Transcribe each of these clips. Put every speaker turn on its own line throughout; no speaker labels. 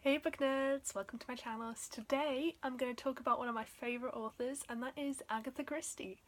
Hey book nerds, welcome to my channel. So today I'm going to talk about one of my favourite authors, and that is Agatha Christie.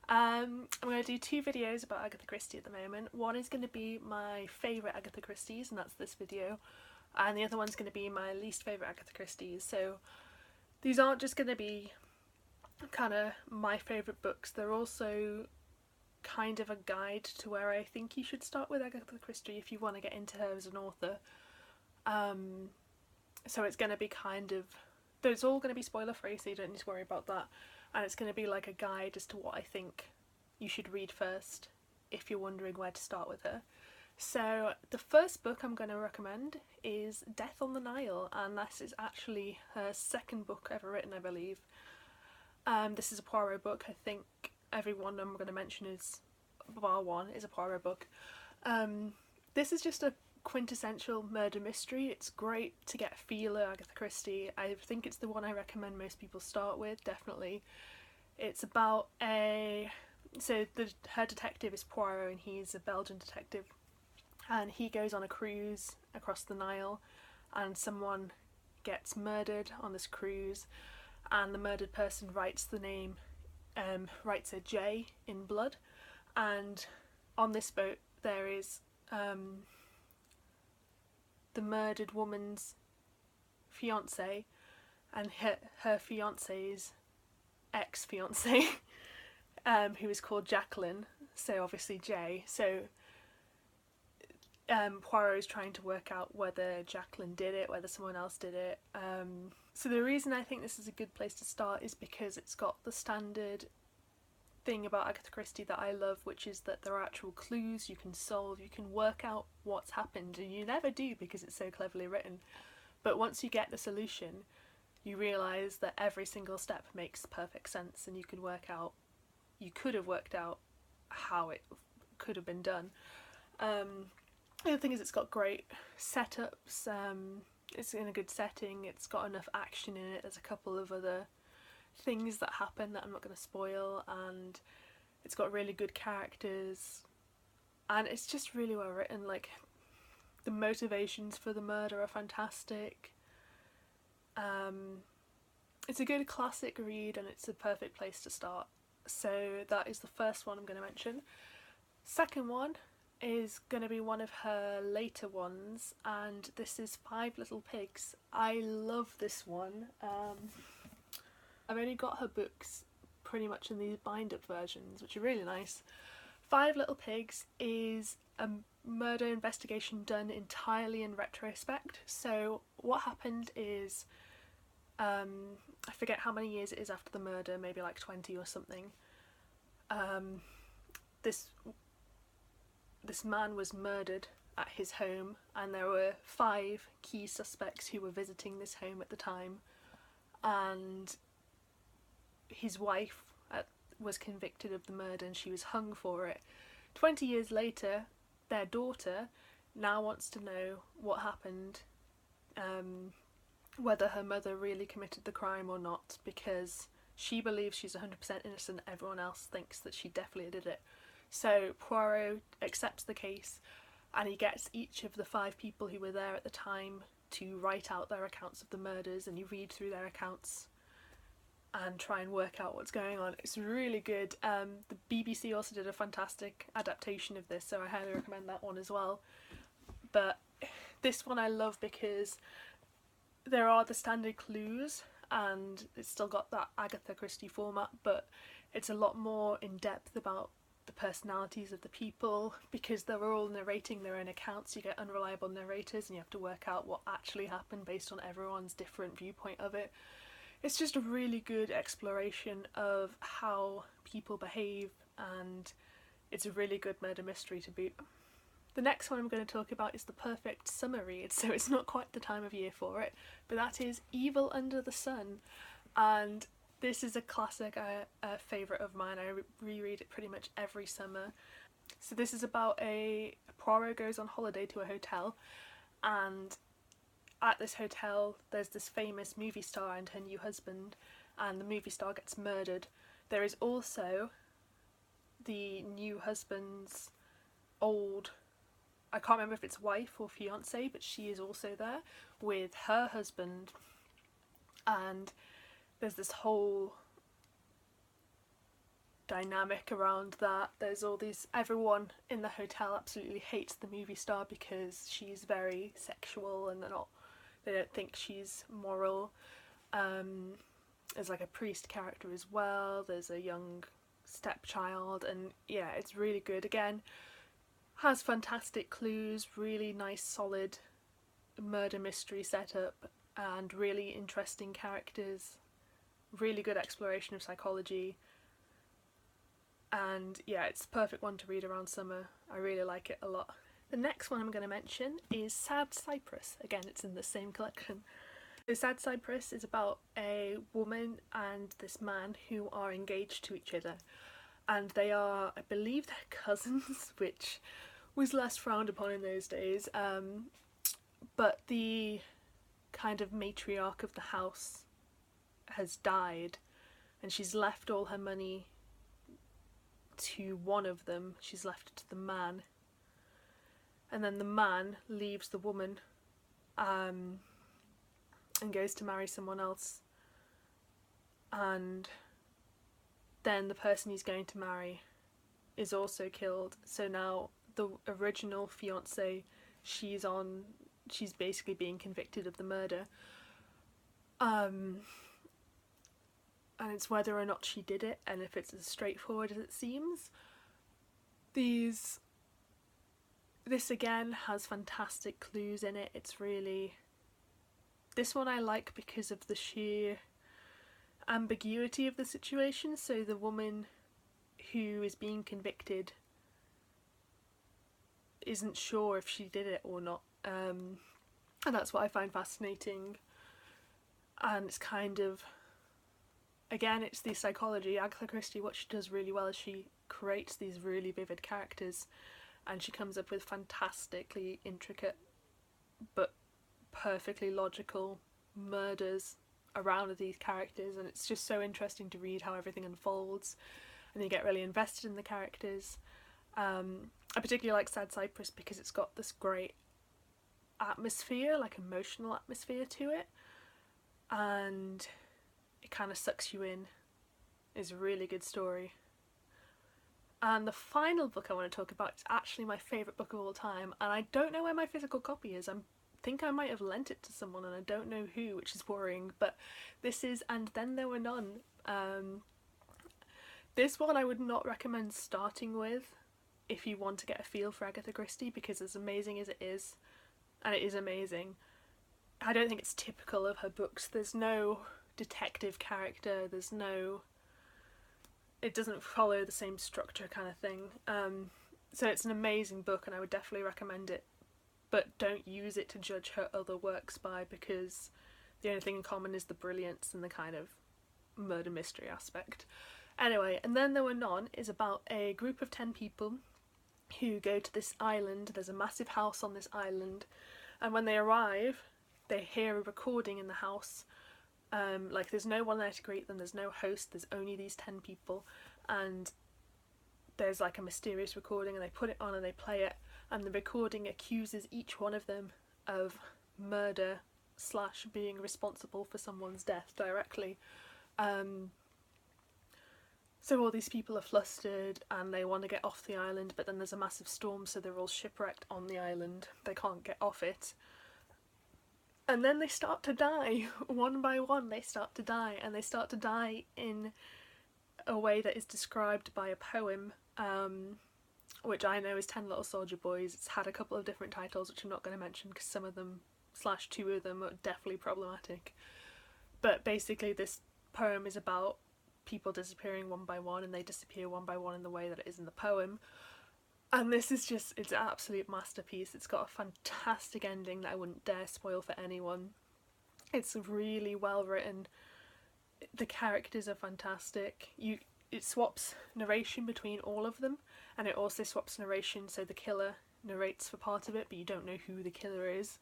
I'm going to do two videos about Agatha Christie at the moment. One is going to be my favourite Agatha Christies, and that's this video, and the other one's going to be my least favourite Agatha Christies. So these aren't just going to be kind of my favourite books, they're also kind of a guide to where I think you should start with Agatha Christie if you want to get into her as an author. So it's going to be it's all going to be spoiler free, so you don't need to worry about that, and it's going to be like a guide as to what I think you should read first if you're wondering where to start with her. So the first book I'm going to recommend is Death on the Nile, and this is actually her second book ever written, I believe. This is a Poirot book. I think every one I'm going to mention is, bar one, is a Poirot book. This is just a quintessential murder mystery. It's great to get a feel of Agatha Christie. I think it's the one I recommend most people start with, definitely. It's about her detective is Poirot, and he's a Belgian detective, and he goes on a cruise across the Nile, and someone gets murdered on this cruise, and the murdered person writes the name, writes a J in blood, and on this boat there is the murdered woman's fiance and her fiance's ex-fiance, who is called Jacqueline, so obviously J. So Poirot is trying to work out whether Jacqueline did it, whether someone else did it. So the reason I think this is a good place to start is because it's got the standard thing about Agatha Christie that I love, which is that there are actual clues you can solve, you can work out what's happened, and you never do because it's so cleverly written. But once you get the solution, you realise that every single step makes perfect sense, and you could have worked out how it could have been done. The other thing is it's got great setups, it's in a good setting, it's got enough action in it, there's a couple of other things that happen that I'm not going to spoil, and it's got really good characters, and it's just really well written. Like, the motivations for the murder are fantastic. It's a good classic read, and it's a perfect place to start. So that is the first one I'm going to mention. Second one is going to be one of her later ones, and this is Five Little Pigs. I love this one. I've only got her books pretty much in these bind-up versions, which are really nice. Five Little Pigs is a murder investigation done entirely in retrospect. So what happened is, I forget how many years it is after the murder, maybe like 20 or something. This man was murdered at his home, and there were 5 key suspects who were visiting this home at the time, and his wife was convicted of the murder and she was hung for it. 20 years later, their daughter now wants to know what happened, whether her mother really committed the crime or not, because she believes she's 100% innocent, everyone else thinks that she definitely did it. So Poirot accepts the case, and he gets each of the 5 people who were there at the time to write out their accounts of the murders, and you read through their accounts and try and work out what's going on. It's really good. The BBC also did a fantastic adaptation of this, so I highly recommend that one as well. But this one I love because there are the standard clues, and it's still got that Agatha Christie format, but it's a lot more in depth about the personalities of the people, because they're all narrating their own accounts. You get unreliable narrators and you have to work out what actually happened based on everyone's different viewpoint of it. It's just a really good exploration of how people behave, and it's a really good murder mystery to boot. The next one I'm going to talk about is the perfect summer read, so it's not quite the time of year for it, but that is Evil Under the Sun, and this is a classic, a favourite of mine. I reread it pretty much every summer. So this is about Poirot goes on holiday to a hotel, and at this hotel there's this famous movie star and her new husband, and the movie star gets murdered. There is also the new husband's old I can't remember if it's wife or fiance, but she is also there with her husband, and there's this whole dynamic around that. There's all these, everyone in the hotel absolutely hates the movie star because she's very sexual and they don't think she's moral. There's like a priest character as well, there's a young stepchild, and yeah, it's really good. Again, has fantastic clues, really nice solid murder mystery setup, and really interesting characters, really good exploration of psychology, and yeah, it's a perfect one to read around summer. I really like it a lot. The next one I'm going to mention is Sad Cypress. Again, it's in the same collection. So Sad Cypress is about a woman and this man who are engaged to each other, and they are, I believe they're cousins, which was less frowned upon in those days, but the kind of matriarch of the house has died, and she's left all her money to one of them. She's left it to the man, and then the man leaves the woman and goes to marry someone else, and then the person he's going to marry is also killed. So now the original fiance, she's basically being convicted of the murder, and it's whether or not she did it, and if it's as straightforward as it seems. This again has fantastic clues in it. This one I like because of the sheer ambiguity of the situation. So the woman who is being convicted isn't sure if she did it or not, and that's what I find fascinating. And it's kind of, again, it's the psychology. Agatha Christie, what she does really well is she creates these really vivid characters, and she comes up with fantastically intricate but perfectly logical murders around these characters, and it's just so interesting to read how everything unfolds, and you get really invested in the characters. I particularly like Sad Cypress because it's got this great atmosphere, like emotional atmosphere to it, and it kind of sucks you in. It's a really good story. And the final book I want to talk about is actually my favourite book of all time, and I don't know where my physical copy is. I think I might have lent it to someone and I don't know who, which is worrying, but this is And Then There Were None. This one I would not recommend starting with if you want to get a feel for Agatha Christie, because as amazing as it is, and it is amazing, I don't think it's typical of her books. There's no detective character, it doesn't follow the same structure kind of thing. So it's an amazing book and I would definitely recommend it, but don't use it to judge her other works by, because the only thing in common is the brilliance and the kind of murder mystery aspect. Anyway, And Then There Were None is about a group of 10 people who go to this island. There's a massive house on this island, and when they arrive they hear a recording in the house. Like, there's no one there to greet them, there's no host, there's only these 10 people, and there's like a mysterious recording, and they put it on and they play it, and the recording accuses each one of them of murder / being responsible for someone's death directly. So all these people are flustered and they want to get off the island, but then there's a massive storm, so they're all shipwrecked on the island. They can't get off it. And then they start to die. One by one they start to die, and they start to die in a way that is described by a poem, which I know is 10 Little Soldier Boys. It's had a couple of different titles, which I'm not going to mention because some of them / 2 of them are definitely problematic. But basically this poem is about people disappearing one by one, and they disappear one by one in the way that it is in the poem. And this is just, it's an absolute masterpiece. It's got a fantastic ending that I wouldn't dare spoil for anyone. It's really well written. The characters are fantastic. It swaps narration between all of them, and it also swaps narration, so the killer narrates for part of it, but you don't know who the killer is.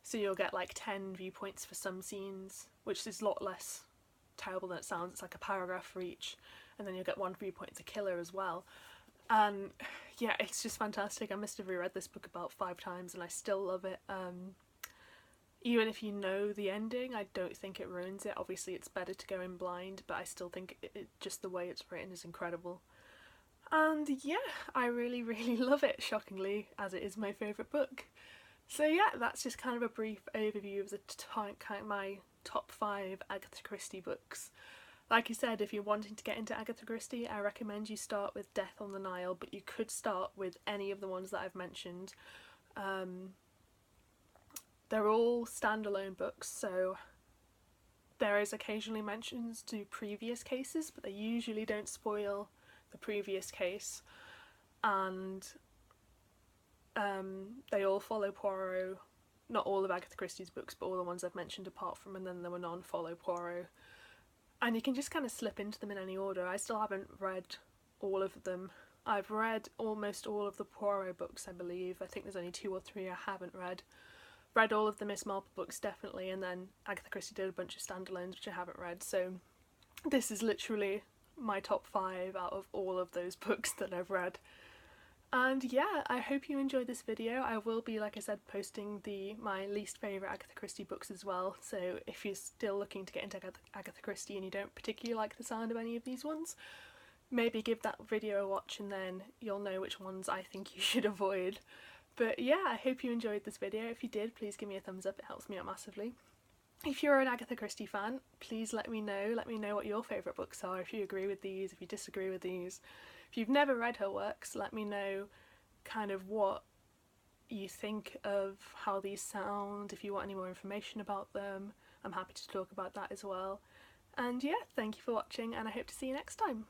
So you'll get like 10 viewpoints for some scenes, which is a lot less terrible than it sounds. It's like a paragraph for each, and then you'll get one viewpoint of the killer as well. And yeah, it's just fantastic. I must have reread this book about 5 times and I still love it. Even if you know the ending, I don't think it ruins it. Obviously it's better to go in blind, but I still think just the way it's written is incredible. And yeah, I really, really love it, shockingly, as it is my favourite book. So yeah, that's just kind of a brief overview of my top 5 Agatha Christie books. Like I said, if you're wanting to get into Agatha Christie, I recommend you start with Death on the Nile, but you could start with any of the ones that I've mentioned. They're all standalone books, so there is occasionally mentions to previous cases, but they usually don't spoil the previous case. And they all follow Poirot. Not all of Agatha Christie's books, but all the ones I've mentioned apart from, and then there were none follow Poirot. And you can just kind of slip into them in any order. I still haven't read all of them. I've read almost all of the Poirot books, I believe. I think there's only 2 or 3 I haven't read. Read all of the Miss Marple books, definitely, and then Agatha Christie did a bunch of standalones, which I haven't read. So this is literally my top 5 out of all of those books that I've read. And yeah, I hope you enjoyed this video. I will be, like I said, posting my least favourite Agatha Christie books as well, so if you're still looking to get into Agatha Christie and you don't particularly like the sound of any of these ones, maybe give that video a watch and then you'll know which ones I think you should avoid. But yeah, I hope you enjoyed this video. If you did, please give me a thumbs up, it helps me out massively. If you're an Agatha Christie fan, please let me know what your favourite books are, if you agree with these, if you disagree with these. If you've never read her works, let me know kind of what you think of how these sound, if you want any more information about them. I'm happy to talk about that as well. And yeah, thank you for watching and I hope to see you next time.